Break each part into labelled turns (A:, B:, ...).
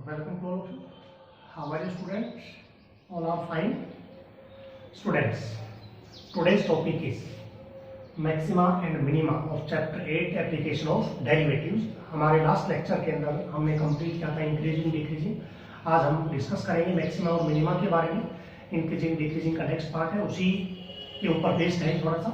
A: Welcome to all of you. How are you, students? All are fine. Students, today's topic is maxima and minima of chapter 8 application of derivatives. हमारे last lecture के अंदर हमने complete किया था increasing decreasing. आज हम discuss करेंगे maxima और मिनिमा के बारे में. इंक्रीजिंग डिक्रीजिंग का नेक्स्ट पार्ट है, उसी के ऊपर बेस्ड है थोड़ा सा.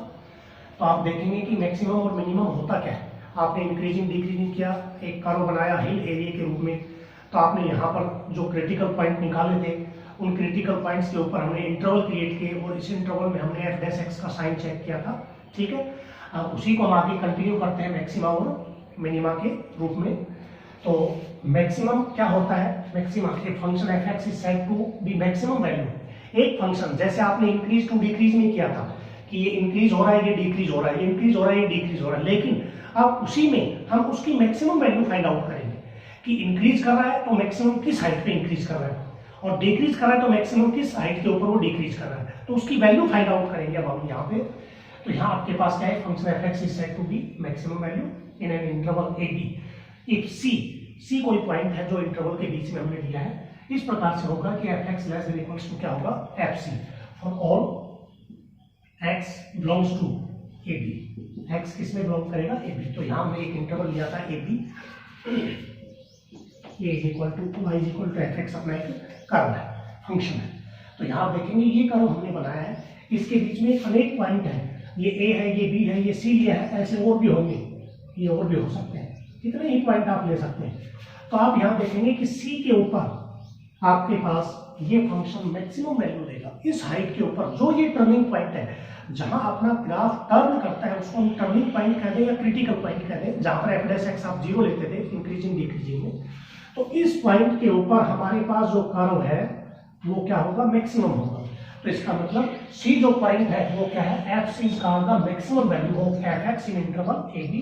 A: तो आप देखेंगे कि मैक्सिमम और मिनिमम होता क्या है. आपने इंक्रीजिंग डिक्रीजिंग किया, एक कर्व बनाया हिल एरिया के रूप में, तो आपने यहाँ पर जो क्रिटिकल पॉइंट निकाले थे उन क्रिटिकल पॉइंट्स के ऊपर हमने इंटरवल क्रिएट किए और इस इंटरवल में हमने एफ डैश एक्स का साइन चेक किया था. ठीक है, उसी को हम आगे कंटिन्यू करते हैं मैक्सिमा और मिनिमा के रूप में. तो मैक्सिमम क्या होता है? मैक्सिमा एक function F x is said to be maximum value. एक फंक्शन जैसे आपने इंक्रीज टू डिक्रीज में किया था कि ये इंक्रीज हो रहा है, ये डिक्रीज हो रहा है, ये इंक्रीज हो रहा है, ये डिक्रीज हो रहा है, लेकिन अब उसी में हम उसकी मैक्सिमम वैल्यू फाइंड आउट करेंगे कि इंक्रीज कर रहा है तो मैक्सिमम किस हाइट पे इंक्रीज कर रहा है और डिक्रीज कर रहा है तो मैक्सिमम किस हाइट के ऊपर वो डिक्रीज कर रहा है. तो उसकी वैल्यू फाइंड आउट करेंगे अब हम यहाँ पे. तो यहाँ आपके पास क्या है? Function F x is said to be maximum value in an interval A B if C कोई पॉइंट है जो इंटरवल के बीच में हमने लिया है. इस प्रकार से होगा कि f x less than equals to क्या होगा? F c for all x belongs to a b. X किस में बिलोंग करेगा? A b. तो यहाँ हमने एक इंटरवल लिया था a b, a is equal to y is equal to f x अपना एक कर्व है, फंक्शन है. तो यहाँ आप देखेंगे ये कर्व हमने बनाया है, इसके बीच में अनेक पॉइंट है. ये ए है, ये बी है, ये सी लिया है, ऐसे और भी होंगे, ये और भी हो सकते हैं, कितने ही पॉइंट आप ले सकते हैं. तो आप यहाँ देखेंगे कि सी के ऊपर आपके पास ये फंक्शन मैक्सिमम वैल्यू देगा. इस हाइट के ऊपर जो ये टर्निंग पॉइंट है, जहां अपना ग्राफ टर्न करता है उसको हम टर्निंग पॉइंट कह दें या क्रिटिकल पॉइंट कह दें. जहां पर एफ डैश एक्स आप 0 लेते थे इंक्रीजिंग डिक्रीजिंग में, तो इस पॉइंट के ऊपर हमारे पास जो कर्व है वो क्या होगा? मैक्सिमम होगा. तो इसका मतलब सी जो पॉइंट है वो क्या है? F c is called the maximum value of f x in interval A b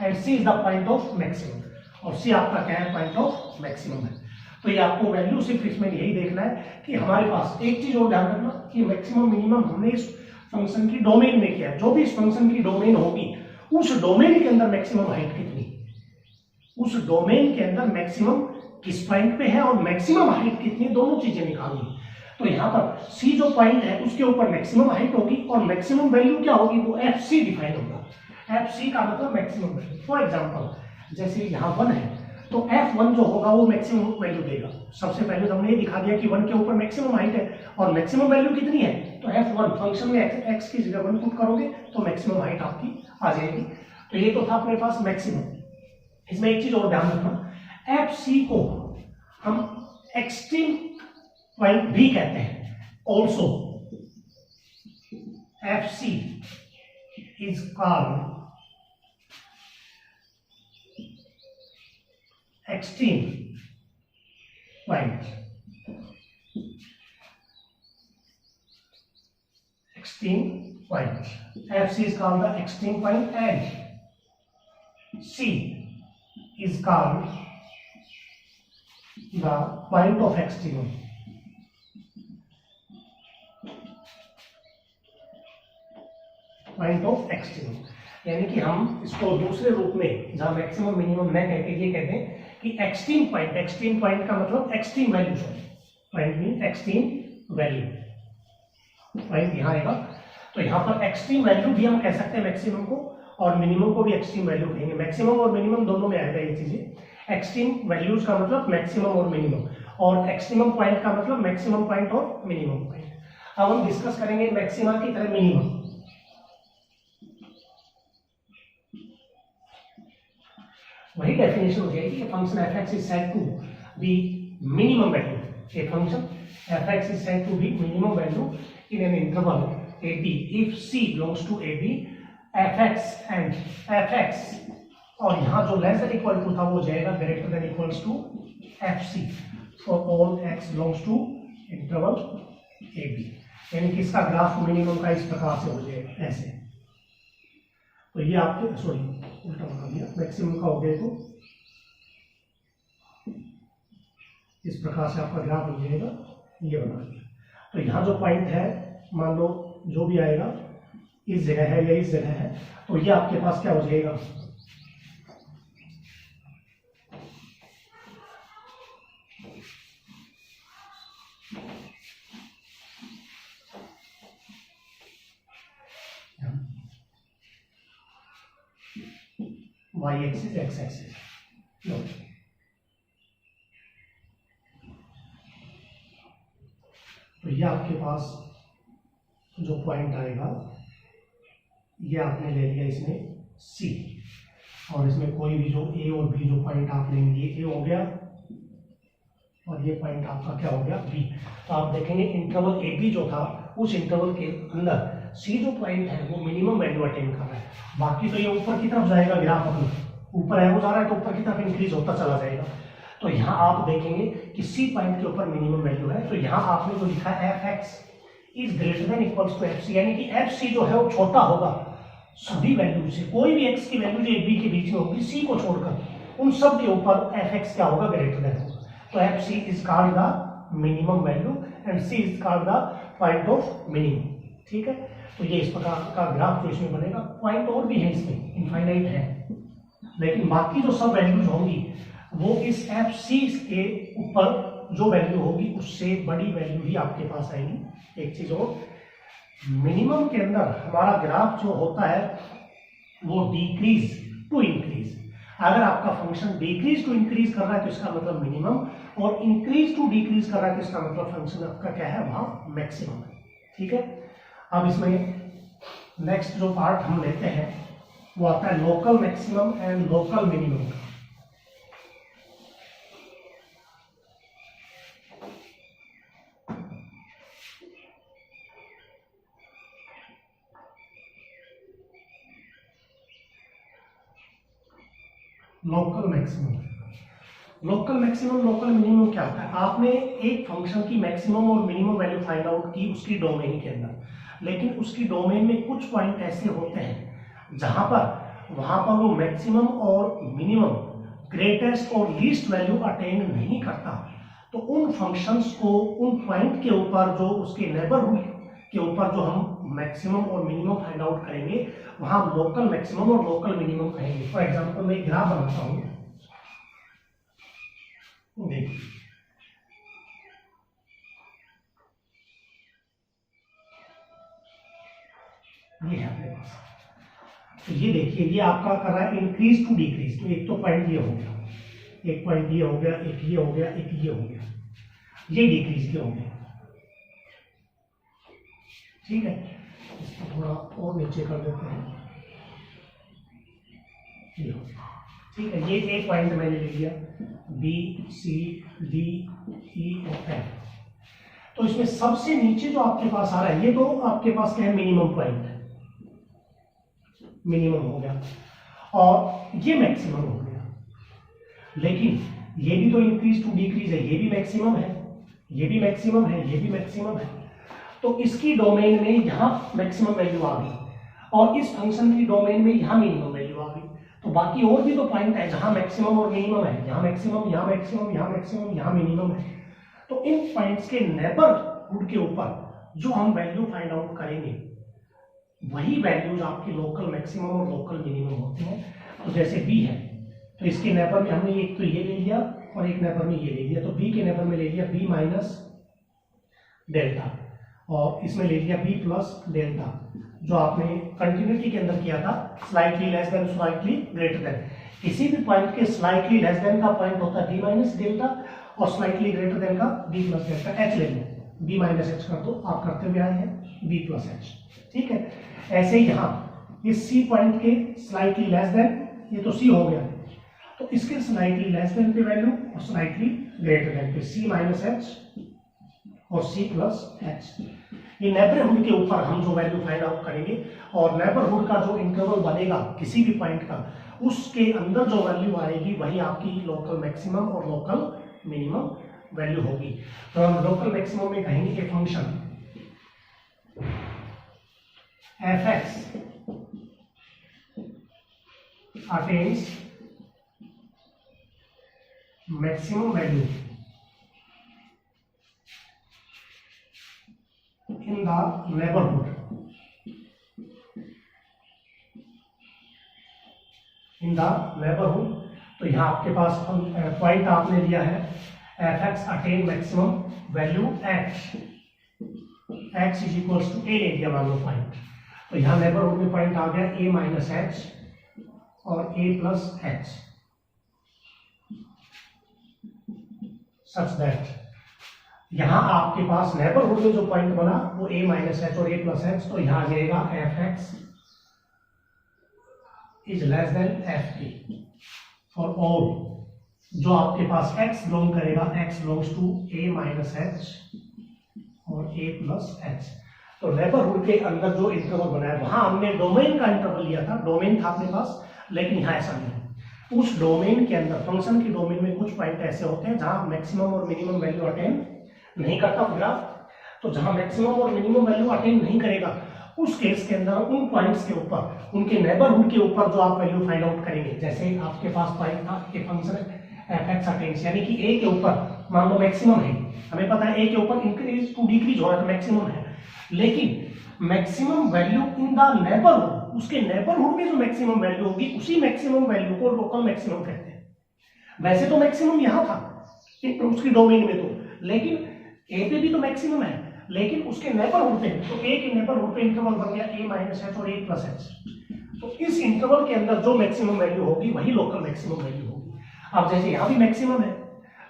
A: and c is the point of maximum. और सी आपका क्या है? पॉइंट ऑफ मैक्सिमम है. तो ये आपको वैल्यू सिर्फ इसमें यही देखना है कि हमारे पास एक चीज और ध्यान रखना कि मैक्सिमम मिनिमम हमने इस फंक्शन की डोमेन में किया है. जो भी इस फंक्शन की डोमेन होगी उस डोमेन के अंदर मैक्सिमम हाइट कितनी, उस डोमेन के अंदर मैक्सिमम किस पॉइंट पे है और मैक्सिमम हाइट कितनी, दोनों चीजें निकालनी. तो यहाँ पर सी जो पॉइंट है उसके ऊपर मैक्सिमम हाइट होगी और मैक्सिमम वैल्यू क्या होगी? वो एफ सी डिफाइन होगा. एफ सी का मतलब मैक्सिमम वैल्यू. फॉर एग्जाम्पल जैसे यहाँ 1 है तो F1 जो होगा वो मैक्सिमम वैल्यू देगा. सबसे पहले हमने ये दिखा दिया कि 1 के ऊपर मैक्सिमम हाइट है और मैक्सिमम वैल्यू कितनी है. तो F1 फंक्शन में x की जगह 1 पुट करोगे तो मैक्सिमम हाइट आपकी आ जाएगी. तो ये तो था अपने पास मैक्सिमम. इसमें एक चीज और ध्यान रखना, FC को हम एक्सट्रीम पॉइंट भी कहते हैं. Also FC is called extreme point. Extreme point. FC is called the extreme point and C is called the point of extremum. Point of extremum. यानी कि हम इसको दूसरे रूप में जहां मैक्सिमम मिनिमम न कहकर ये कहते हैं कि एक्सट्रीम पॉइंट. एक्सट्रीम पॉइंट का मतलब extreme value. Point mean extreme value. Point यहाँ आएगा. तो यहाँ पर एक्सट्रीम वैल्यू भी हम कह सकते हैं मैक्सिमम को और मिनिमम को भी एक्सट्रीम वैल्यू कहेंगे. मैक्सिमम और मिनिमम दोनों में आएगा ये चीजें. एक्सट्रीम वैल्यूज का मतलब मैक्सिमम और मिनिमम और एक्सट्रीमम पॉइंट का मतलब मैक्सिमम पॉइंट और मिनिमम पॉइंट. अब हम डिस्कस करेंगे मैक्सिमा की तरह मिनिमम. वही डेफिनेशन हो जाएगी कि function F x is said to be minimum value. A function F x is said to be minimum value in an interval A B if c belongs to a b f x and f x. और यहाँ जो less than equal to था वो जाएगा greater than equals to f c for all x belongs to interval A b. यानी कि इसका graph minimum का इस प्रकार से हो जाएगा ऐसे. तो ये आपके उल्टा बना दिया, मैक्सिमम का हो गया तो इस प्रकार से आपका ग्राफ हो जाएगा. ये बना दिया. तो यहाँ जो पॉइंट है मान लो जो भी आएगा इस जगह है या इस जगह है, तो ये आपके पास क्या हो जाएगा? Y axis x axis. तो ये आपके पास जो पॉइंट आएगा ये आपने ले लिया इसमें सी, और इसमें कोई भी जो ए और बी जो पॉइंट आप लेंगे, ये ए हो गया और ये पॉइंट आपका क्या हो गया बी। तो आप देखेंगे इंटरवल ए बी जो था उस इंटरवल के अंदर सी जो पॉइंट है वो मिनिमम वैल्यू अटेन कर रहा है। बाकी तो ये ऊपर की तरफ जाएगा, ग्राफ अपना ऊपर है वो जा रहा है तो ऊपर की तरफ इंक्रीज होता चला जाएगा। तो यहाँ आप देखेंगे कि सी पॉइंट के ऊपर मिनिमम वैल्यू है। तो यहाँ आपने जो लिखा है F x is greater than equals to f c, यानी कि एफ सी जो है वो छोटा होगा सभी वैल्यू से। कोई भी एक्स की वैल्यू जो बी के बीच में होगी सी को छोड़कर उन सब के ऊपर एफ एक्स क्या होगा, ग्रेटर देन होगा। तो f c is called the minimum value and c is called the point of minimum. ठीक है, तो ये इस प्रकार का ग्राफ जो इसमें बनेगा। पॉइंट और भी है इसमें, इनफाइनाइट है, लेकिन बाकी जो सब वैल्यूज होंगी वो इस एफ सी के ऊपर जो वैल्यू होगी उससे बड़ी वैल्यू ही आपके पास आएगी। एक चीज और, मिनिमम के अंदर हमारा ग्राफ जो होता है वो डिक्रीज टू इंक्रीज। अगर आपका फंक्शन डिक्रीज टू इंक्रीज कर रहा है तो इसका मतलब मिनिमम, और इंक्रीज टू डिक्रीज कर रहा है तो इसका मतलब फंक्शन आपका क्या है, वहां मैक्सिमम है। ठीक है, अब इसमें नेक्स्ट जो पार्ट हम लेते हैं वो आता है local maximum and local minimum का। Local maximum, local maximum local minimum क्या होता है? आपने एक फंक्शन की मैक्सिमम और मिनिमम वैल्यू फाइंड आउट की उसकी डोमेन के अंदर, लेकिन उसकी डोमेन में कुछ पॉइंट ऐसे होते हैं जहां पर वहां पर वो मैक्सिमम और मिनिमम, ग्रेटेस्ट और लीस्ट वैल्यू अटेन नहीं करता। तो उन फंक्शंस को उन पॉइंट के ऊपर जो उसके नेबरहुड के ऊपर जो हम मैक्सिमम और मिनिमम फाइंड आउट करेंगे वहां लोकल मैक्सिमम और लोकल मिनिमम कहेंगे। फॉर एग्जांपल मैं एक ग्राफ बनाता हूं, देखिए ये है अपने पास। तो ये देखिए ये आपका कर रहा है इंक्रीज टू डिक्रीज। तो एक तो पॉइंट ये हो गया, एक पॉइंट ये हो गया, एक ये हो गया, एक ये हो गया, ये डिक्रीज के हो गए। ठीक है, इसको थोड़ा और नीचे कर देते हैं, ये हो गया। ठीक है, ये एक पॉइंट मैंने ले लिया बी सी डी ई और एफ। तो इसमें सबसे नीचे जो आपके पास आ रहा है ये तो आपके पास क्या है, मिनिमम पॉइंट है, मिनिमम हो गया, और ये मैक्सिमम हो गया। लेकिन ये भी तो इंक्रीज टू डिक्रीज है, ये भी मैक्सिमम है, ये भी मैक्सिमम है, ये भी मैक्सिमम है। तो इसकी डोमेन में यहां मैक्सिमम वैल्यू आ गई और इस फंक्शन की डोमेन में यहां मिनिमम वैल्यू आ गई। तो बाकी और भी तो पॉइंट है जहां मैक्सिमम और मिनिमम है, यहां मैक्सिमम, यहां मैक्सिमम, यहां मैक्सिमम, यहां मिनिमम है। तो इन पॉइंट्स के नेबरहुड के ऊपर जो हम वैल्यू फाइंड आउट करेंगे वही वैल्यूज आपके लोकल मैक्सिमम और लोकल मिनिमम होते हैं। तो जैसे बी है तो इसके नेबर में हमने एक तो ये ले लिया और एक नेबर में ये ले लिया। तो बी के नेबर में ले लिया बी माइनस डेल्टा और इसमें ले लिया बी प्लस डेल्टा, जो आपने कंटिन्यूटी के अंदर किया था, slightly less then slightly greater then. किसी भी पॉइंट के स्लाइटली लेस देन का पॉइंट होता है बी माइनस डेल्टा और स्लाइटली ग्रेटर देन का बी प्लस डेल्टा। एच ले लो, बी माइनस एच कर दो, आप करते हुए आए हैं बी प्लस एच। ठीक है, ऐसे ही यहाँ इस सी पॉइंट के स्लाइटली लेस देन, ये तो सी हो गया, तो इसके स्लाइटली लेस देन पे वैल्यू और स्लाइटली ग्रेटर देन पे सी माइनस एच और सी प्लस एच। ये नेबरहुड के ऊपर हम जो वैल्यू फाइंड आउट करेंगे और नेबरहुड का जो इंटरवल बनेगा किसी भी पॉइंट का, उसके अंदर जो वैल्यू आएगी वही आपकी लोकल मैक्सिमम और लोकल मिनिमम वैल्यू होगी। तो हम लोकल मैक्सिमम में कहेंगे कि function F x attains maximum value in the neighborhood, in the neighborhood। तो यहाँ आपके पास पॉइंट आपने लिया है F X attain maximum value X, X is equals to A ले लिया मान लो पॉइंट। तो यहाँ नेबरहुड में पॉइंट आ गया ए माइनस एच और a plus H, such that यहां आपके पास नेबरहुड में जो पॉइंट बना वो a माइनस एच और a प्लस एच, तो यहां आ जाएगा f x is less than f a for all जो आपके पास x बिलोंग करेगा, x belongs to a minus h और a प्लस एच। तो नेबरहुड के अंदर जो इंटरवल बनाया वहां हमने डोमेन का इंटरवल लिया था, डोमेन था अपने पास, लेकिन यहाँ ऐसा नहीं है। उस डोमेन के अंदर, फंक्शन के डोमेन में कुछ पॉइंट ऐसे होते हैं जहां मैक्सिमम और मिनिमम वैल्यू अटेन नहीं करता ग्राफ। तो जहां मैक्सिमम और मिनिमम वैल्यू अटेन नहीं करेगा उस केस के अंदर उन पॉइंट्स के ऊपर, उनके नेबरहुड के ऊपर जो आप वैल्यू फाइंड आउट करेंगे, जैसे आपके पास पॉइंट था कि फंक्शन एफ एक्स अटेंस, यानी कि a के ऊपर मान लो मैक्सिमम है, हमें पता है a के ऊपर इंक्रीज टू डिक्रीज हो रहा है तो मैक्सिमम है, लेकिन maximum value in the neighbourhood, उसके नेबरहुड में जो मैक्सिमम वैल्यू होगी उसी मैक्सिमम वैल्यू को लोकल मैक्सिमम कहते हैं। वैसे तो मैक्सिमम यहां था उसकी डोमेन में तो, लेकिन a पे भी तो मैक्सिमम है, लेकिन उसके नेबरहुड पे, तो a के नेबरहुड पे इंटरवल बन गया a माइनस एच और a प्लस एच। तो इस इंटरवल के अंदर जो मैक्सिमम वैल्यू होगी वही लोकल मैक्सिमम वैल्यू होगी। अब जैसे यहां भी मैक्सिमम है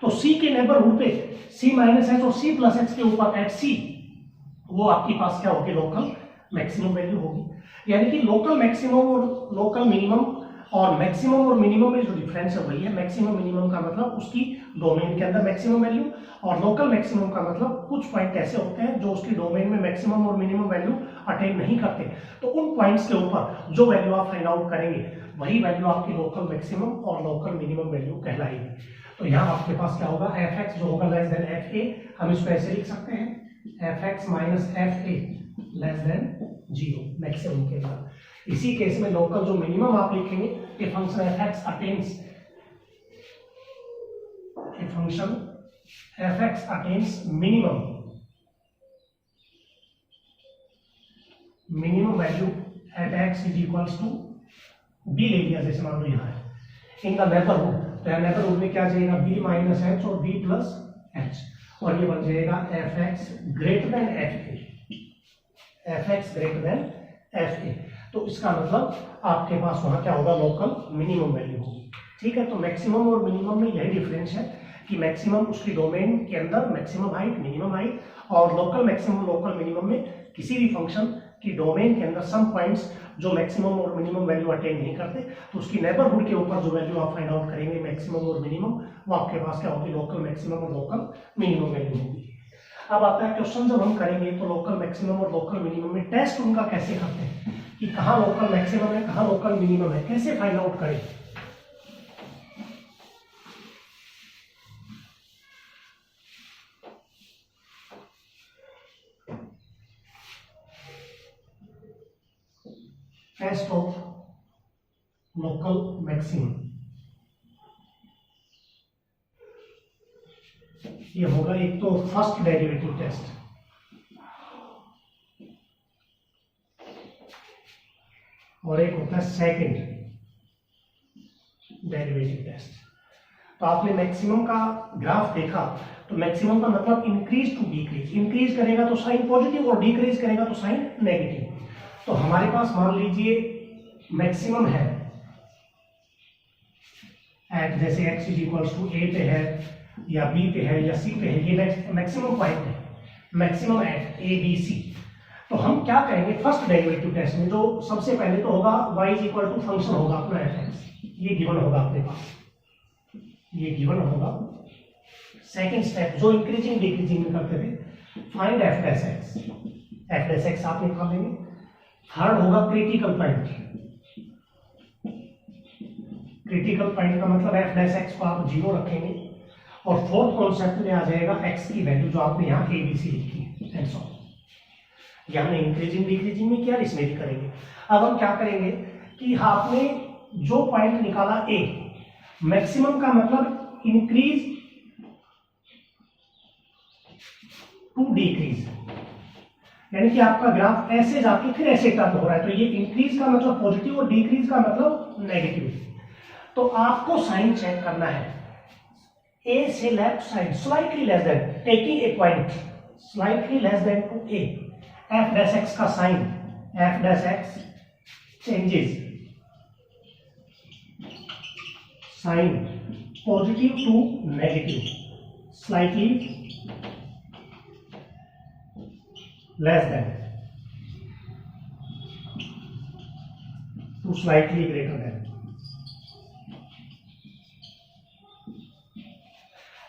A: तो c के नेबरहुड पे c माइनस एच और c प्लस एच के ऊपर एट c, वो आपके पास क्या होगी, लोकल मैक्सिमम वैल्यू होगी। यानी कि लोकल मैक्सिमम और लोकल मिनिमम और मैक्सिमम और मिनिमम में जो डिफरेंस है वही है। मैक्सिमम मिनिमम का मतलब उसकी डोमेन के अंदर मैक्सिमम वैल्यू, और लोकल मैक्सिमम का मतलब कुछ पॉइंट ऐसे होते हैं जो उसकी डोमेन में मैक्सिमम और मिनिमम वैल्यू अटेन नहीं करते, तो उन पॉइंट्स के ऊपर जो वैल्यू आप फाइंड आउट करेंगे वही वैल्यू आपकी लोकल मैक्सिमम और लोकल मिनिमम वैल्यू कहलाएगी। तो यहाँ आपके पास क्या होगा, एफ एक्स जो होगा लेस देन एफ ए, हम इसको ऐसे लिख सकते हैं F x minus F A less than 0 maximum के बाद। इसी केस में लोकल जो मिनिमम आप लिखेंगे कि function F x attains, function F x attains minimum value at x is equals to b ले लिया, जैसे मान लो यहाँ है इन द नेबरहुड, तो यहाँ नेबरहुड में क्या जाएगा b माइनस एच और b प्लस एच, और ये बन जाएगा f x greater than f ए, F x greater than f ए। तो इसका मतलब आपके पास वहां क्या होगा, लोकल मिनिमम वैल्यू होगी। ठीक है, तो मैक्सिमम और मिनिमम में यही डिफरेंस है कि मैक्सिमम उसकी डोमेन के अंदर मैक्सिमम हाइट मिनिमम हाइट, और लोकल मैक्सिमम लोकल मिनिमम में किसी भी फंक्शन की डोमेन के अंदर सम पॉइंट्स जो मैक्सिमम और मिनिमम वैल्यू अटेन नहीं करते, तो उसकी नेबरहुड के ऊपर जो वैल्यू आप फाइंड आउट करेंगे मैक्सिमम और मिनिमम, वो आपके पास क्या होगी, लोकल मैक्सिमम और लोकल मिनिमम वैल्यू होगी। अब आता है क्वेश्चन जब हम करेंगे तो लोकल मैक्सिमम और लोकल मिनिमम में टेस्ट उनका कैसे करते हैं कि कहाँ लोकल मैक्सिमम है कहाँ लोकल मिनिमम है, कैसे फाइंड आउट करें। टेस्ट ऑफ लोकल मैक्सिमम, ये होगा एक तो फर्स्ट डेरिवेटिव टेस्ट, और एक होता है सेकंड डेरिवेटिव टेस्ट। तो आपने मैक्सिमम का ग्राफ देखा, तो मैक्सिमम का मतलब इंक्रीज टू डिक्रीज, इंक्रीज करेगा तो साइन पॉजिटिव और डिक्रीज करेगा तो साइन नेगेटिव। तो हमारे पास मान लीजिए मैक्सिमम है एट, जैसे x is equals to a पे है या b पे है या c पे है, ये मैक्सिमम पॉइंट है, maximum at a b c। तो हम क्या करेंगे फर्स्ट डेरिवेटिव टेस्ट में, जो सबसे पहले तो होगा y is equal to function होगा अपना एफ एक्स, ये गिवन होगा अपने पास, ये गिवन होगा। सेकंड स्टेप जो इंक्रीजिंग डिक्रीजिंग में करते थे, find F dash x, F dash x आप निकाल लेंगे। थर्ड होगा क्रिटिकल पॉइंट, क्रिटिकल पॉइंट का मतलब एफ डैश एक्स को आप 0 रखेंगे, और फोर्थ कॉन्सेप्ट में आ जाएगा एक्स की वैल्यू जो आपने यहाँ ए बी सी लिखी है, दैट्स ऑल। ये हमने इंक्रीजिंग डिक्रीजिंग में किया, इसमें भी करेंगे। अब हम क्या करेंगे कि आपने जो पॉइंट निकाला ए, मैक्सिमम का मतलब इंक्रीज टू डिक्रीज, यानी कि आपका ग्राफ ऐसे जाके फिर ऐसे टर्न हो रहा है, तो ये इंक्रीज का मतलब पॉजिटिव और डिक्रीज का मतलब नेगेटिव। तो आपको साइन चेक करना है, ए से left side slightly less than, taking a point slightly less than to A, F dash X का sign, F dash X changes sign positive to negative slightly less than to slightly greater than,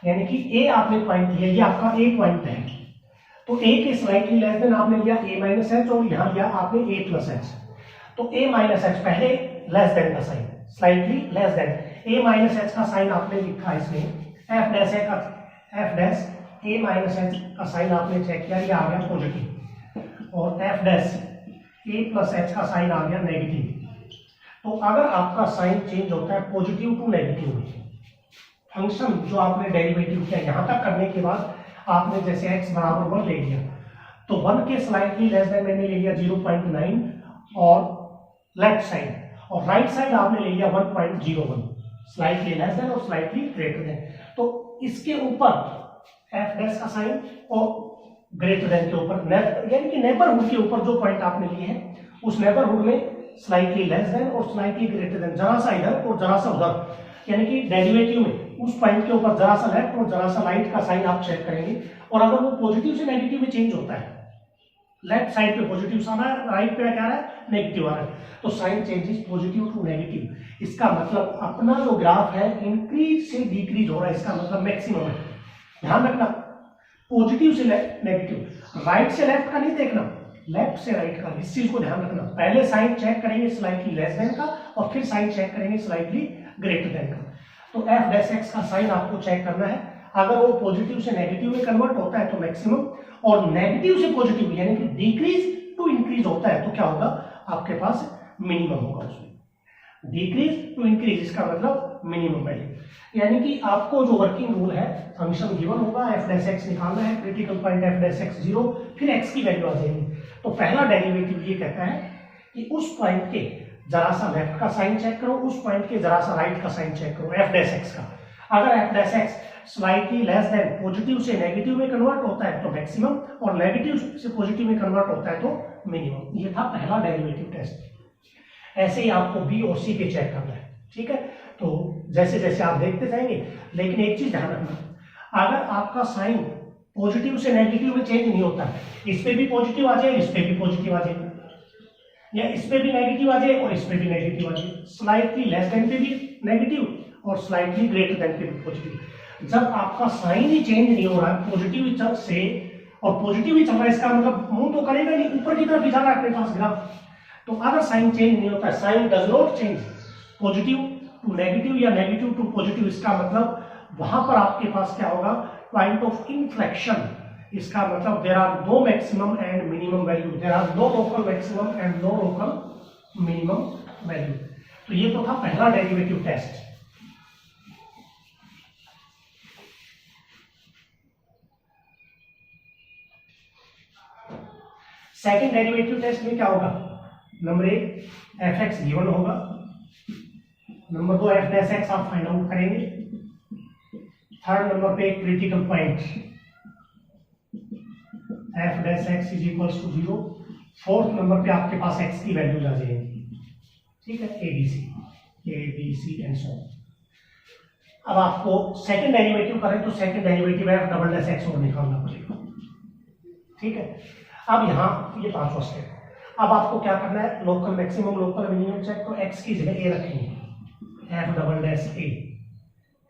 A: यानी कि ए आपने point लिया, ये आपका ए point है, तो ए के स्लाइटली लेस देन आपने लिया ए माइनस एच और यहां लिया आपने ए प्लस एच। तो ए माइनस एच पहले लेस देन का साइन, स्लाइटली लेस देन, ए माइनस एच का साइन आपने लिखा इसमें, एफ डैश ए माइनस एच का साइन आपने चेक किया, ये आ गया पॉजिटिव, और एफ डैश ए प्लस एच का साइन आ गया नेगेटिव। तो अगर आपका साइन चेंज होता है पॉजिटिव टू नेगेटिव में, फंक्शन जो आपने डेरिवेटिव किया यहां तक करने के बाद आपने जैसे x बराबर 1 ले लिया, तो 1 के स्लाइटली लेस देन मैंने ले लिया 0.9 और लेफ्ट साइड, और राइट साइड आपने ले लिया 1.01, स्लाइटली लेस देन और स्लाइटली ग्रेटर देन। तो इसके ऊपर एफ डैश का साइन और ग्रेटर देन के ऊपर यानी कि नेबरहुड के ऊपर जो पॉइंट आपने लिए हैं उस नेबरहुड में स्लाइटली लेस देन और स्लाइटली ग्रेटर देन, जरा सा इधर और जरा सा उधर, यानी कि डेरिवेटिव में उस पॉइंट के ऊपर जरा सा लेफ्ट और जरा सा राइट का साइन आप चेक करेंगे, और अगर वो पॉजिटिव से नेगेटिव में चेंज होता है, लेफ्ट साइड पे पॉजिटिव आ रहा है, राइट पे क्या आ रहा है नेगेटिव आ रहा है, तो sign changes positive to negative. इसका मतलब अपना जो ग्राफ है इंक्रीज से डिक्रीज हो रहा है, इसका मतलब मैक्सिमम है। ध्यान रखना, पॉजिटिव से नेगेटिव, राइट से लेफ्ट का नहीं देखना, लेफ्ट से राइट का, इस चीज को ध्यान रखना। पहले साइन चेक करेंगे स्लाइटली लेस देन का और फिर साइन चेक करेंगे स्लाइटली ग्रेटर देन का। तो एफ डैश एक्स का साइन आपको चेक करना है, अगर वो पॉजिटिव से नेगेटिव में कन्वर्ट होता है तो मैक्सिमम, और नेगेटिव से पॉजिटिव यानी कि डिक्रीज टू इंक्रीज होता है तो क्या होगा, आपके पास मिनिमम होगा उसमें। डिक्रीज टू इंक्रीज इसका मतलब मिनिमम वैल्यू, यानी कि आपको जो वर्किंग रूल है, फंक्शन गिवन होगा, एफ डैश एक्स निकालना है, critical point f dash x 0, फिर एक्स की वैल्यू आ जाएगी। तो पहला डेरिवेटिव ये कहता है कि उस पॉइंट के जरा सा लेफ्ट का साइन चेक करो, उस पॉइंट के जरा सा राइट का साइन चेक करो एफ डैश एक्स का। अगर F dash x slightly less then positive से नेगेटिव में कन्वर्ट होता है तो मैक्सिमम, और नेगेटिव से पॉजिटिव में कन्वर्ट होता है तो मिनिमम। ये था पहला डेरिवेटिव टेस्ट। ऐसे ही आपको बी और सी पे चेक करना है, ठीक है। तो जैसे जैसे आप देखते जाएंगे, लेकिन एक चीज ध्यान रखना, अगर आपका साइन पॉजिटिव से नेगेटिव में चेंज नहीं होता, इस पे भी पॉजिटिव आ जाए, इस पे भी पॉजिटिव आ जाए, या इस पे भी नेगेटिव आ जाए और इस पे भी नेगेटिव आ जाए, स्लाइटली लेस देन पे भी नेगेटिव और स्लाइटली ग्रेटर देन पे भी पॉजिटिव। जब आपका साइन ही चेंज नहीं हो रहा है पॉजिटिव से, और पॉजिटिव ही चल रहा है, इसका मतलब मूव तो करेगा नहीं, ऊपर की तरफ जा रहा है अपने पास ग्राफ। तो अगर साइन चेंज नहीं होता है, sign does not change positive to negative या नेगेटिव टू पॉजिटिव, इसका मतलब वहां पर आपके पास क्या होगा, पॉइंट ऑफ इन्फ्लेक्शन। इसका मतलब there are no maximum and minimum value, there are no local maximum and no local minimum value. तो ये तो था पहला derivative test. Second derivative test में क्या होगा, नंबर 1 एफ एक्स गिवन होगा, नंबर 2 एफ डैश एक्स आप फाइंड आउट करेंगे, थर्ड नंबर पे critical point f dash x is equals to 0, fourth number पे आपके पास एक्स की वैल्यूज आ जाएंगी, ठीक है, A B C and so. अब आपको सेकंड डेरिवेटिव करें तो second derivative F double dash x और निकालना पड़ेगा, ठीक है। अब यहाँ ये पांचवा स्टेप, अब आपको क्या करना है, local maximum local minimum check, तो एक्स की जगह ए रखेंगे, f double dash a,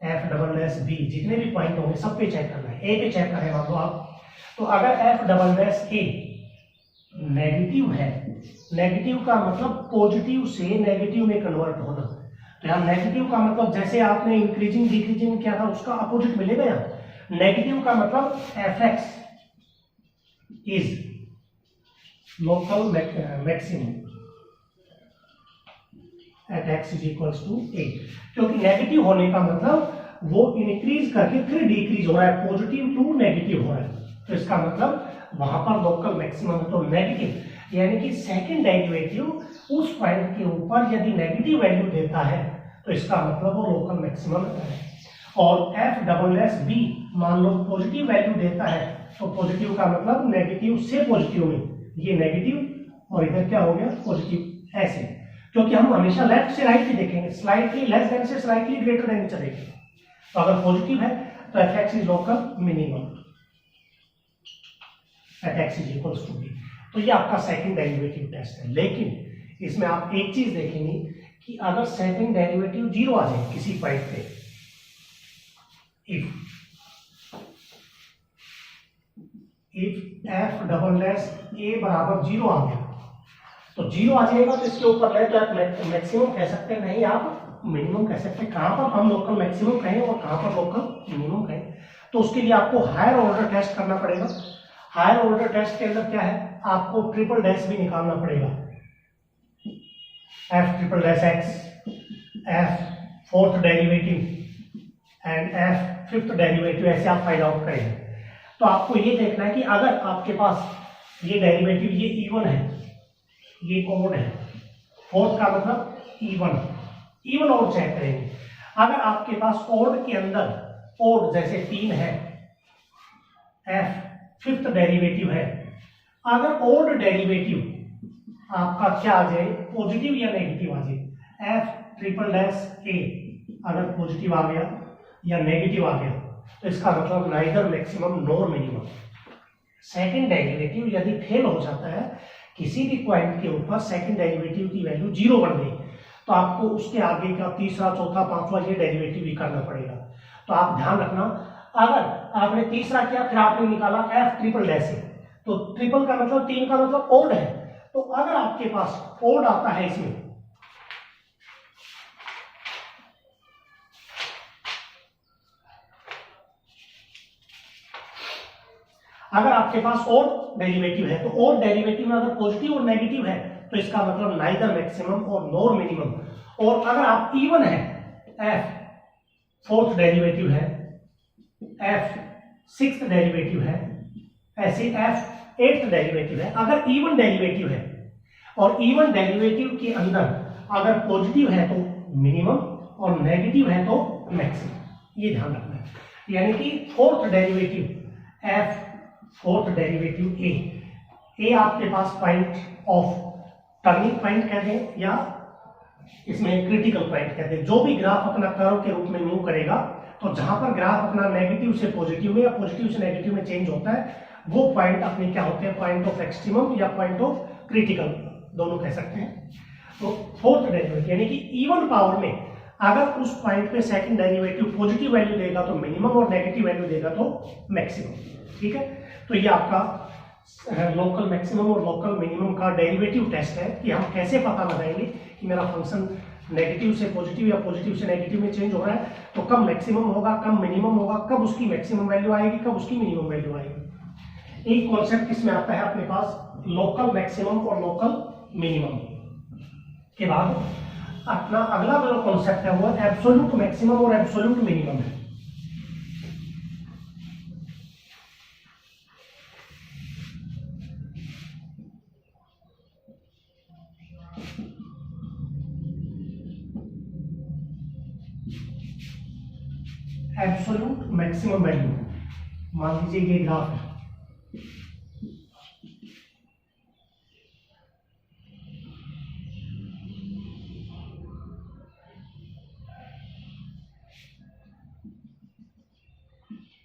A: f double dash b, जितने भी पॉइंट होंगे सब पे चेक करना है, ए पे चेक करें मान लो आप। तो अगर एफ डबल डैश ए नेगेटिव है, नेगेटिव का मतलब पॉजिटिव से नेगेटिव में कन्वर्ट होना, तो यहाँ नेगेटिव का मतलब जैसे आपने इंक्रीजिंग डिक्रीजिंग किया था उसका अपोजिट मिलेगा यहाँ। नेगेटिव का मतलब F x is local maximum at x is equals to A, क्योंकि नेगेटिव होने का मतलब वो इंक्रीज करके फिर डिक्रीज हो रहा है, पॉजिटिव टू नेगेटिव हो रहा है, तो इसका मतलब वहां पर लोकल मैक्सिमम है तो नेगेटिव, यानी कि सेकंड डेरिवेटिव उस पॉइंट के ऊपर यदि नेगेटिव वैल्यू देता है तो इसका मतलब वो लोकल मैक्सिमम है। और एफ डबल एस बी मान लो पॉजिटिव वैल्यू देता है तो पॉजिटिव का मतलब नेगेटिव से पॉजिटिव में, ये नेगेटिव और इधर क्या हो गया पॉजिटिव, ऐसे। क्योंकि हम हमेशा लेफ्ट से राइट ही देखेंगे, स्लाइटली लेस देन से स्लाइटली ग्रेटर देन चलेगी। तो अगर पॉजिटिव है तो f x is local minimum, f x is equals to b. तो ये आपका सेकंड डेरिवेटिव टेस्ट है। लेकिन इसमें आप एक चीज देखेंगे कि अगर सेकंड डेरिवेटिव 0 आ जाए किसी पॉइंट पे, इफ एफ डबल डैश ए बराबर 0 आ गया, तो 0 आ जाएगा तो इसके ऊपर ले तो आप मैक्सिमम कह सकते हैं, नहीं आप मिनिमम कह सकते हैं। कहां पर हम लोकल मैक्सिमम कहें और कहां पर लोकल मिनिमम कहें, तो उसके लिए आपको हायर ऑर्डर टेस्ट करना पड़ेगा। हायर ऑर्डर टेस्ट के अंदर क्या है, आपको ट्रिपल डैश भी निकालना पड़ेगा, F triple dash x, F fourth derivative and F fifth derivative, ऐसे आप फाइंड आउट करेंगे। तो आपको ये देखना है कि अगर आपके पास ये डेरिवेटिव ये इवन है, ये ऑड है, फोर्थ का मतलब इवन ऑड चेक करेंगे। अगर आपके पास ऑड के अंदर ऑड जैसे 3 है, एफ फिफ्थ डेरिवेटिव है, अगर ऑड डेरिवेटिव आपका क्या आ जाए, पॉजिटिव या नेगेटिव आ जाए, एफ ट्रिपल डैश ए अगर पॉजिटिव आ गया या नेगेटिव आ गया, तो इसका मतलब neither maximum nor minimum. Second derivative यदि फेल हो जाता है किसी भी पॉइंट के ऊपर, सेकंड डेरिवेटिव की वैल्यू 0 बन गई, तो आपको उसके आगे का तीसरा, चौथा, पांचवा ये डेरिवेटिव भी करना पड़ेगा। तो आप ध्यान रखना, अगर आपने तीसरा किया फिर आपने निकाला एफ ट्रिपल डैश ए, तो ट्रिपल का मतलब 3 का मतलब ओड है, तो अगर आपके पास ओड आता है इसमें, अगर आपके पास ओड डेरिवेटिव है, तो ओड डेरिवेटिव में अगर पॉजिटिव और नेगेटिव है तो इसका मतलब नाइदर मैक्सिमम और नॉर मिनिमम। और अगर आप इवन है, एफ फोर्थ डेरिवेटिव है, एफ सिक्स्थ डेरिवेटिव है, ऐसे एफ एट्थ डेरिवेटिव है, अगर इवन डेरिवेटिव है और इवन डेरिवेटिव के अंदर अगर पॉजिटिव है तो मिनिमम और नेगेटिव है तो मैक्सिमम, ये ध्यान रखना है। यानी कि fourth derivative F fourth derivative A आपके पास पॉइंट ऑफ टर्निंग पॉइंट कहते हैं या इसमें क्रिटिकल पॉइंट कहते हैं। जो भी ग्राफ अपना कर्व के रूप में मूव करेगा, तो जहां पर ग्राफ अपना नेगेटिव से पॉजिटिव में या पॉजिटिव से नेगेटिव में चेंज होता है, वो पॉइंट अपने क्या होते हैं, पॉइंट ऑफ एक्सट्रीमम या पॉइंट ऑफ क्रिटिकल, दोनों कह सकते हैं। तो फोर्थ डेरिवेटिव यानी कि इवन पावर में अगर उस पॉइंट पे सेकंड डेरिवेटिव पॉजिटिव वैल्यू देगा तो मिनिमम और नेगेटिव वैल्यू देगा तो मैक्सिमम। ठीक है, तो ये आपका लोकल मैक्सिमम और लोकल मिनिमम का डेरिवेटिव टेस्ट है कि हम कैसे पता लगाएंगे कि मेरा फंक्शन नेगेटिव से पॉजिटिव या पॉजिटिव से नेगेटिव में चेंज हो रहा है, तो कब मैक्सिमम होगा, कब मिनिमम होगा, कब उसकी मैक्सिमम वैल्यू आएगी, कब उसकी मिनिमम वैल्यू आएगी। एक कॉन्सेप्ट इसमें आता है अपने पास लोकल मैक्सिमम और लोकल मिनिमम के बाद अपना अगला जो कॉन्सेप्ट है वो एब्सोल्यूट मैक्सिमम और एब्सोल्यूट मिनिमम है। एब्सोल्यूट मैक्सिमम वैल्यू, मान लीजिए ये ग्राफ है,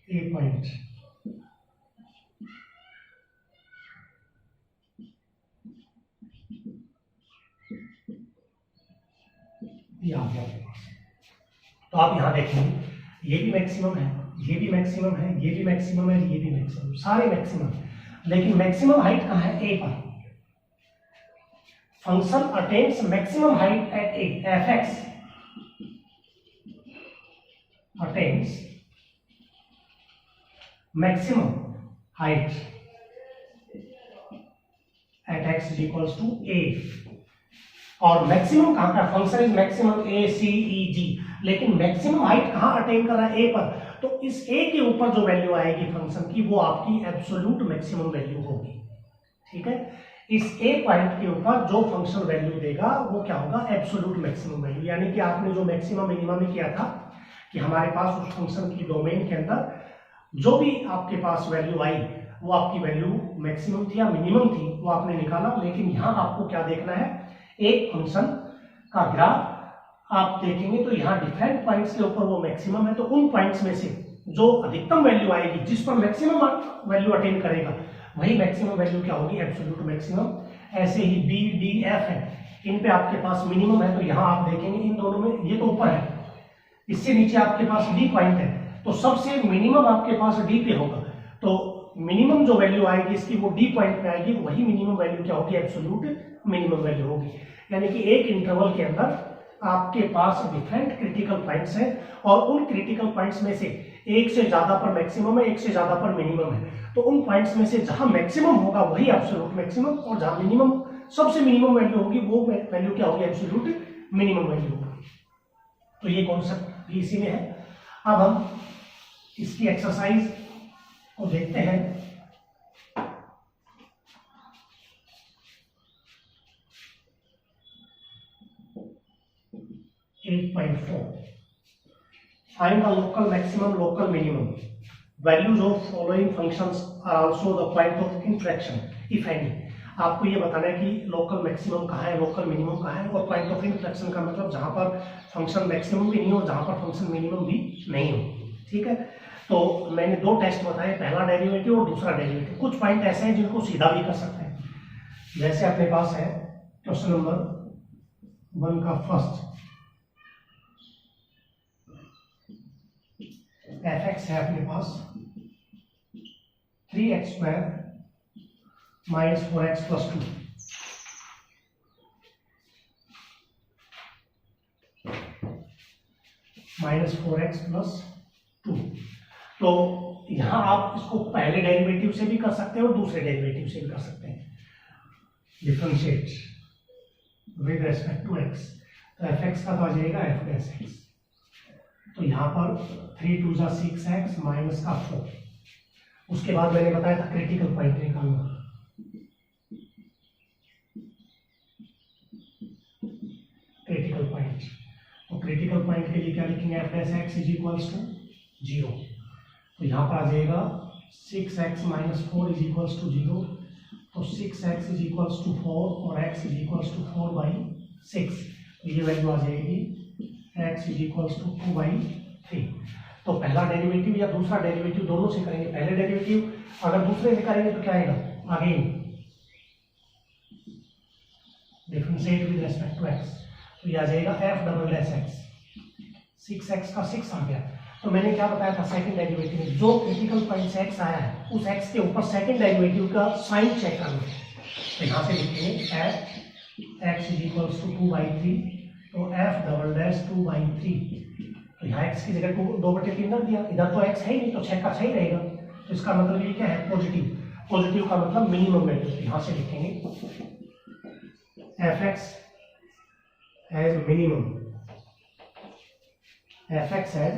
A: ए पॉइंट, ये आ गया आपके पास। तो आप यहां देखेंगे ये भी मैक्सिमम है, ये भी मैक्सिमम है, ये भी मैक्सिमम है, ये भी मैक्सिमम, सारे मैक्सिमम। लेकिन मैक्सिमम हाइट कहां है, ए पर। Function attains maximum height at A, F x attains maximum height at x is equals to A. और मैक्सिमम कहां का, function is maximum A C E G, लेकिन मैक्सिमम हाइट कहां attain कर रहा है, ए पर। तो इस ए के ऊपर जो वैल्यू आएगी फंक्शन की, वो आपकी एब्सोल्यूट मैक्सिमम वैल्यू होगी। ठीक है, इस ए पॉइंट के ऊपर जो फंक्शन वैल्यू देगा वो क्या होगा, एब्सोल्यूट मैक्सिमम वैल्यू। यानी कि आपने जो मैक्सिमम मिनिमम में किया था कि हमारे पास उस फंक्शन की डोमेन के अंदर जो भी आपके पास वैल्यू आई वो आपकी वैल्यू मैक्सिमम थी या मिनिमम थी, वो आपने निकाला। लेकिन यहां आपको क्या देखना है, एक फंक्शन का ग्राफ आप देखेंगे तो यहाँ डिफरेंट पॉइंट्स के ऊपर वो मैक्सिमम है, तो उन पॉइंट्स में से जो अधिकतम वैल्यू आएगी, जिस पर मैक्सिमम वैल्यू अटेन करेगा, वही मैक्सिमम वैल्यू क्या होगी, एब्सोल्यूट मैक्सिमम। ऐसे ही बी डी एफ है, इन पे आपके पास मिनिमम है, तो यहाँ आप देखेंगे इन दोनों में, ये तो ऊपर है, इससे नीचे आपके पास डी पॉइंट है, तो सबसे मिनिमम आपके पास डी पे होगा, तो मिनिमम जो वैल्यू आएगी इसकी वो डी पॉइंट पे आएगी, वही मिनिमम वैल्यू क्या होगी, एब्सोल्यूट मिनिमम वैल्यू होगी। यानी कि एक इंटरवल के अंदर आपके पास डिफरेंट क्रिटिकल पॉइंट्स हैं, और उन क्रिटिकल पॉइंट्स में से एक से ज्यादा पर मैक्सिमम है, एक से ज्यादा पर मिनिमम है, तो उन पॉइंट्स में से जहां मैक्सिमम होगा वही एब्सोल्यूट मैक्सिमम, और जहां मिनिमम सबसे मिनिमम वैल्यू होगी वो वैल्यू क्या होगी, एब्सोल्यूट मिनिमम वैल्यू होगी। तो ये कॉन्सेप्ट भी इसी में है। अब हम इसकी एक्सरसाइज को देखते हैं। Find the local maximum, local minimum. Values of following functions are also the point of interaction, if any. आपको ये बताना है कि लोकल मैक्सिमम कहाँ है, लोकल मिनिमम कहाँ है, और पॉइंट ऑफ इंटरेक्शन का मतलब जहाँ पर फंक्शन मैक्सिमम भी नहीं हो, जहाँ पर फंक्शन मिनिमम भी नहीं हो। ठीक है, तो मैंने दो टेस्ट बताए, पहला डेरिवेटिव और दूसरा डेरिवेटिव। कुछ पॉइंट ऐसे हैं जिनको सीधा भी कर सकते हैं, जैसे अपने पास है क्वेश्चन नंबर 1 का फर्स्ट, एफ एक्स है अपने पास 3x² minus 4x plus 2, minus 4x plus 2। तो यहां आप इसको पहले डेरिवेटिव से भी कर सकते हैं और दूसरे डेरिवेटिव से भी कर सकते हैं, differentiate with respect to x। तो एफ एक्स का तो आ जाएगा एफ डैश एक्स, तो यहाँ पर 3 2 जा 6x माइनस का 4। उसके बाद मैंने बताया था क्रिटिकल पॉइंट निकालना, क्रिटिकल पॉइंट। तो क्रिटिकल पॉइंट के लिए क्या लिखेंगे, f dash x is equals to 0। तो यहाँ पर आ जाएगा 6x minus 4 is equals to 0, तो 6x इज इक्वल्स टू 4 और x इज इक्वल्स टू 4/6। तो ये वैल्यू आ जाएगी x इज इक्वल्स टू 2/3। तो पहला डेरिवेटिव या दूसरा डेरिवेटिव दोनों से करेंगे, पहले डेरिवेटिव अगर दूसरे से करेंगे तो क्या आएगा, again differentiate with respect to x, तो ये आ जाएगा f double dash x, 6x का 6 आ गया। तो मैंने क्या बताया था, सेकंड डेरिवेटिव में जो क्रिटिकल पॉइंट से x आया है उस x के ऊपर सेकंड डेरिवेटिव का साइन चेक करना है। तो यहाँ से लिखेंगे f x is equals to 2/3, तो f डबल डैश 2/3। तो यहाँ x की जगह 2/3 रख दिया, इधर तो x है ही नहीं, तो 6 का 6 ही रहेगा। तो इसका मतलब ये क्या है, पॉजिटिव। पॉजिटिव का मतलब मिनिमम वैल्यू। तो यहाँ से लिखेंगे f(x) as minimum, f(x) as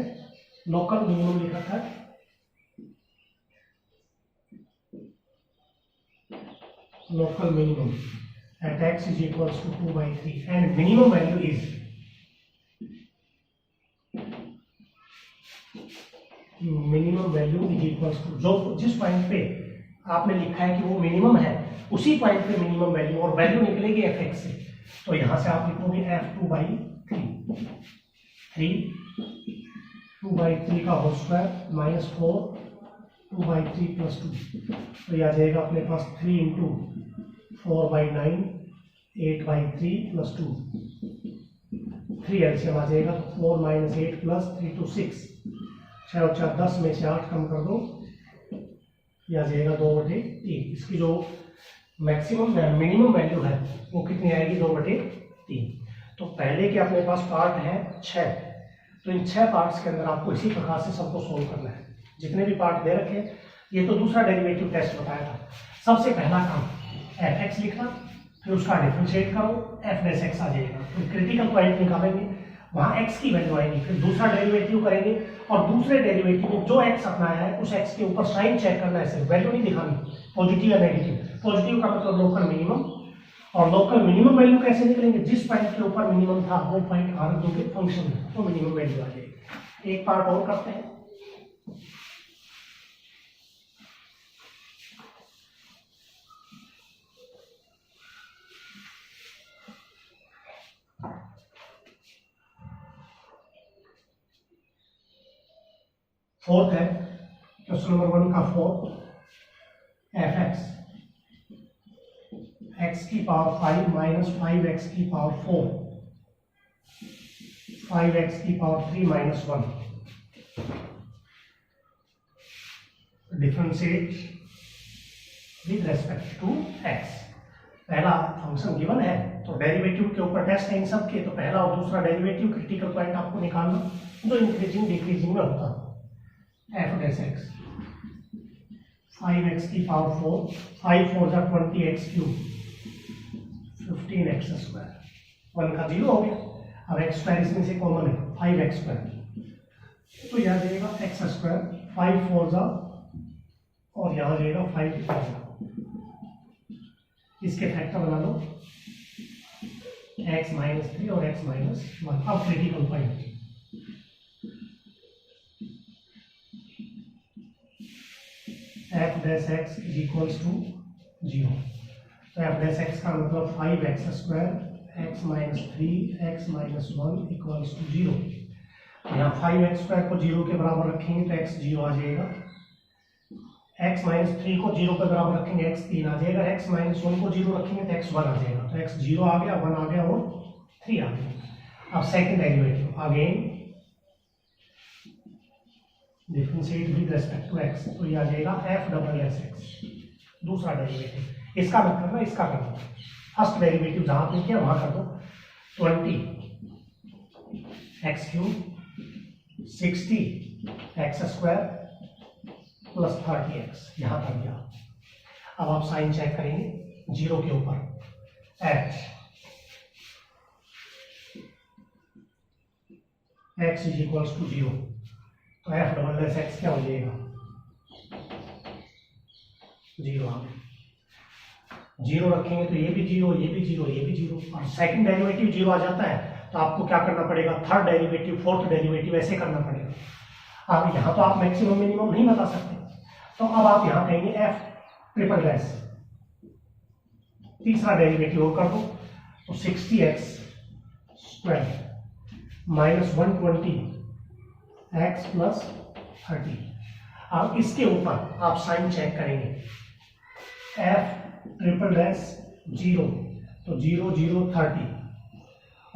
A: local minimum लिख रखा है, local minimum at x is equals to 2/3 and minimum value is minimum value is equals to, जो जिस पॉइंट पे आपने लिखा है कि वो मिनिमम है उसी पॉइंट पे मिनिमम वैल्यू, और वैल्यू निकलेगी एफ एक्स से। तो यहां से आप लिखोगे f2/3, 2/3 का होल स्क्वायर माइनस 4 2/3 प्लस 2। तो यह आ जाएगा अपने पास 3 इंटू 4/9 8/3 प्लस 2, 3 एलसीएम आ जाएगा, तो 4 माइनस 8 प्लस 3 to 6, 6 और 4 10 में से 8 कम कर दो, यह आ जाएगा 2/3। इसकी जो मैक्सिमम मिनिमम वैल्यू है वो कितनी आएगी, 2/3। तो पहले के अपने पास पार्ट है 6, तो इन 6 पार्ट्स के अंदर आपको इसी प्रकार से सबको सोल्व करना है, जितने भी पार्ट दे रखे। ये तो दूसरा डेरिवेटिव टेस्ट बताया था। सबसे पहला काम f(x) लिखना, फिर उसका डिफरेंशिएट करो, f डैश x आ जाएगा। फिर क्रिटिकल पॉइंट निकालेंगे, वहां x की वैल्यू आएगी, फिर दूसरा डेरिवेटिव करेंगे, और दूसरे डेरिवेटिव में जो x अपनाया है उस x के ऊपर साइन चेक करना है, सिर्फ वैल्यू नहीं दिखानी, पॉजिटिव या नेगेटिव। पॉजिटिव का मतलब लोकल मिनिमम, और लोकल मिनिमम वैल्यू कैसे निकलेंगे, जिस पॉइंट के ऊपर मिनिमम था वो पॉइंट कहाँ रख दोगे, फंक्शन में, तो मिनिमम वैल्यू आ जाएगी। एक पार्ट और करते हैं। फोर्थ है क्वेश्चन नंबर 1 का फोर्थ एफ एक्स की पावर 5 माइनस 5x की पावर 4 5x की पावर 3 minus 1 differentiate with respect to x। पहला फंक्शन गिवन है तो डेरिवेटिव के ऊपर टेस्ट है इन सब के, तो पहला और दूसरा डेरिवेटिव क्रिटिकल पॉइंट आपको निकालना जो इंक्रीजिंग डिक्रीजिंग में होता है। एफ डैश एक्स 5x की पावर 4 5 4 जा 20x क्यूब 15x स्क्वायर 1 का 0 हो गया। अब x स्क्वायर इसमें से कॉमन है 5x स्क्वायर, तो यहाँ जाएगा x स्क्वायर 5 4 जा और यहाँ जाएगा 5 4 जा, इसके फैक्टर बना लो x माइनस 3 और x माइनस 1। अब critical point f dash x is equals to 0, तो f डैश x का मतलब 5x square x minus 3 x minus 1 equals to 0। यहाँ 5x स्क्वायर को 0 के बराबर रखेंगे तो x 0 आ जाएगा, x माइनस 3 को 0 के बराबर रखेंगे x 3 आ जाएगा, x माइनस 1 को 0 रखेंगे तो x 1 आ जाएगा, तो x 0 आ गया, 1 आ गया और 3 आ गया। अब second derivative again differentiate with respect to x, तो ये आ जाएगा f डबल एस x दूसरा डेरिवेटिव। इसका मत करना, इसका करना, फर्स्ट डेरिवेटिव जहां पे किया वहां कर दो। 20x cube 60x square plus 30x यहां कर दिया। अब आप साइन चेक करेंगे 0 के ऊपर x इज इक्वल्स टू 0, तो f डबल एस एक्स क्या हो जाएगा 0 आ गया। 0 रखेंगे तो ये भी 0 ये भी 0 ये भी 0, और सेकंड डेरिवेटिव 0 आ जाता है तो आपको क्या करना पड़ेगा, थर्ड डेरिवेटिव फोर्थ डेरिवेटिव ऐसे करना पड़ेगा। अब यहाँ तो आप मैक्सिमम मिनिमम नहीं बता सकते, तो अब आप यहाँ कहेंगे f ट्रिपल डैश तीसरा डेरिवेटिव और कर दो, तो 60x square minus 120x plus 30। अब इसके ऊपर आप साइन चेक करेंगे f ट्रिपल डैश 0, तो 0 0 30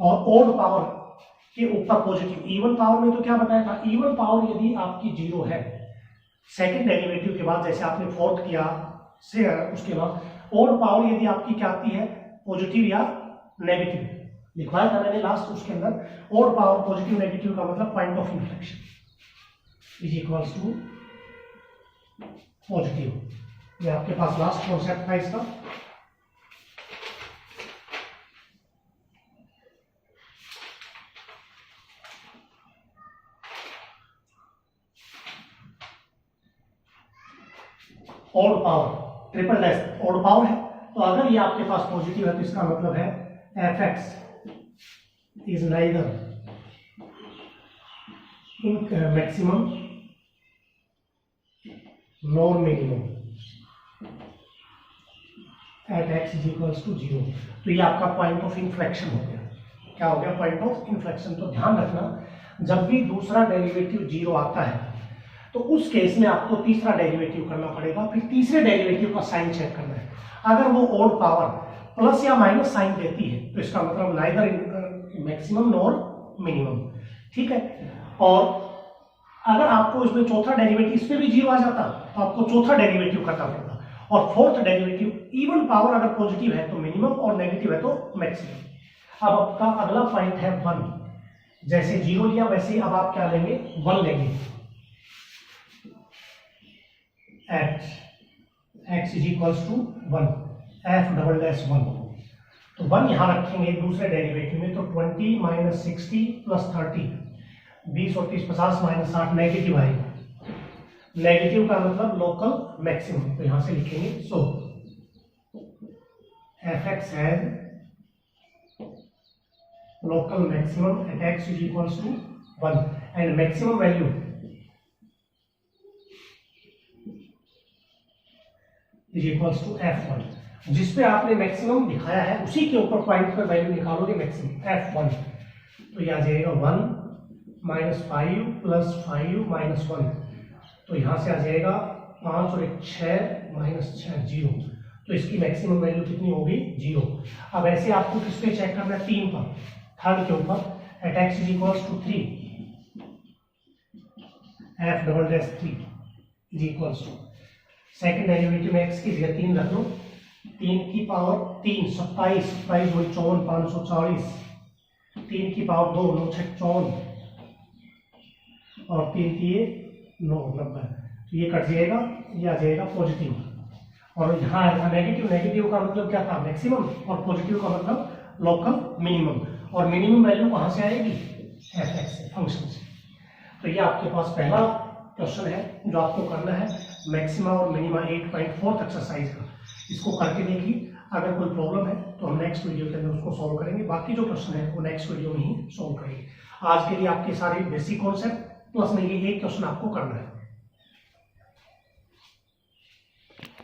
A: और ओड पावर के ऊपर पॉजिटिव। इवन पावर में तो क्या बताया था, इवन पावर यदि आपकी 0 है सेकंड डेरिवेटिव के बाद, जैसे आपने फोर्थ किया से उसके बाद ओड पावर यदि आपकी क्या आती है पॉजिटिव या नेगेटिव, लिखवाया था मैंने लास्ट उसके अंदर। ओड पावर पॉजिटिव नेगेटिव का मतलब point of inflection is equals to positive. ये आपके पास लास्ट कॉन्सेप्ट था इसका। Odd power triple dash odd power है, तो अगर ये आपके पास पॉजिटिव है तो इसका मतलब है F x is neither in maximum nor minimum at x is equals to 0। तो ये आपका पॉइंट ऑफ इन्फ्लेक्शन हो गया। क्या हो गया, पॉइंट ऑफ इन्फ्लेक्शन। तो ध्यान रखना जब भी दूसरा डेरिवेटिव 0 आता है तो उस केस में आपको तीसरा डेरिवेटिव करना पड़ेगा, फिर तीसरे डेरिवेटिव का साइन चेक करना है। अगर वो ओड पावर प्लस या माइनस साइन देती है तो इसका मतलब नाइदर मैक्सिमम नॉर मिनिमम, ठीक है। और अगर आपको इसमें चौथा डेरिवेटिव, इस पे भी 0 आ जाता तो आपको चौथा डेरिवेटिव करना पड़ता, और फोर्थ डेरिवेटिव इवन पावर अगर पॉजिटिव है तो मिनिमम और नेगेटिव है तो मैक्सिमम। अब आपका अगला पॉइंट है 1, जैसे 0 लिया वैसे ही अब आप क्या लेंगे 1 लेंगे at x is equals to 1 f double dash 1, तो 1 यहां रखेंगे दूसरे डेरिवेटिव में, तो 20 माइनस 60 प्लस 30 20 और 30 50 माइनस 60 नेगेटिव आएगा। नेगेटिव का मतलब लोकल मैक्सिमम, तो यहां से लिखेंगे so F X has local maximum at x is equals to 1 and maximum value is equals to f1। जिस पे आपने मैक्सिमम दिखाया है उसी के ऊपर पॉइंट पर वैल्यू निकालोगे मैक्सिमम f1, तो यह आ जाएगा 1 माइनस 5 प्लस 5 माइनस 1 तो यहाँ से आ जाएगा 5 और 1 6 माइनस 6 0। तो इसकी मैक्सिमम वैल्यू कितनी होगी 0। अब ऐसे आपको किस पे चेक करना है 3 पर, थर्ड के ऊपर, at x is equals to 3 f double dash 3 is equals to second derivative में x की जगह 3 रख लो, 3 की पावर 3 27, 27 वही 54 540, 3 की पावर 2 9 6 54 और 3 की 9 90। तो ये कट जाएगा, ये आ जाएगा पॉजिटिव। और यहाँ आया था नेगेटिव, नेगेटिव का मतलब क्या था मैक्सिमम, और पॉजिटिव का मतलब लोकल मिनिमम। और मिनिमम वैल्यू कहाँ से आएगी एफ एक्स से, फंक्शन से। तो ये आपके पास पहला क्वेश्चन है जो आपको करना है मैक्सिमा और मिनिमा 8.4 एक्सरसाइज का। इसको करके देखिए, अगर कोई प्रॉब्लम है तो हम नेक्स्ट वीडियो के अंदर उसको सॉल्व करेंगे। बाकी जो प्रश्न है वो नेक्स्ट वीडियो में ही सॉल्व करेंगे। आज के लिए आपके सारे बेसिक कॉन्सेप्ट प्लस में ये एक क्वेश्चन आपको करना है।